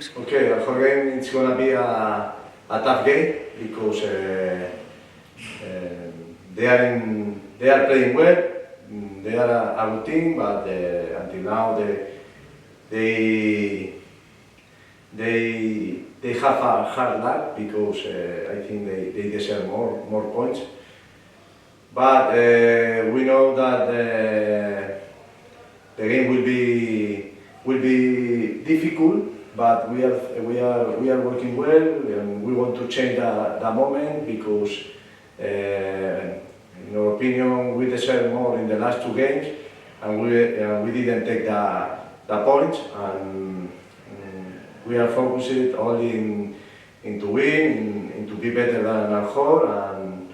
Okay, for game it's gonna be a tough game because they are playing well. They are a good team, but until now they have a hard luck because I think they deserve more points. But we know that the game will be difficult. But we are working well, and we want to change the moment because, in our opinion, we deserve more in the last two games, and we didn't take the points, and we are focused only in to win, in to be better than Alhor, and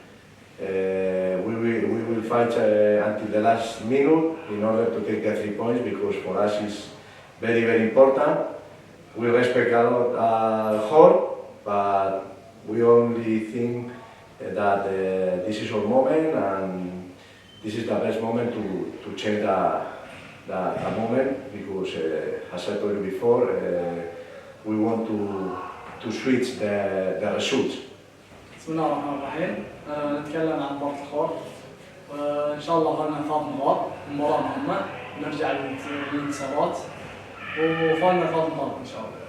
we will fight until the last minute in order to take the 3 points because for us it's very important. We respect a lot Alhor, but we only think that this is our moment and this is the best moment to change the moment because, as I told you before, we want to switch the results. بسم الله الرحمن الرحيم. نتكلم عن مباراة الخور وإن شاء الله فالنا 3 نقاط، مباراة مهمة نرجع للانتصارات وفالنا 3 نقاط إن شاء الله.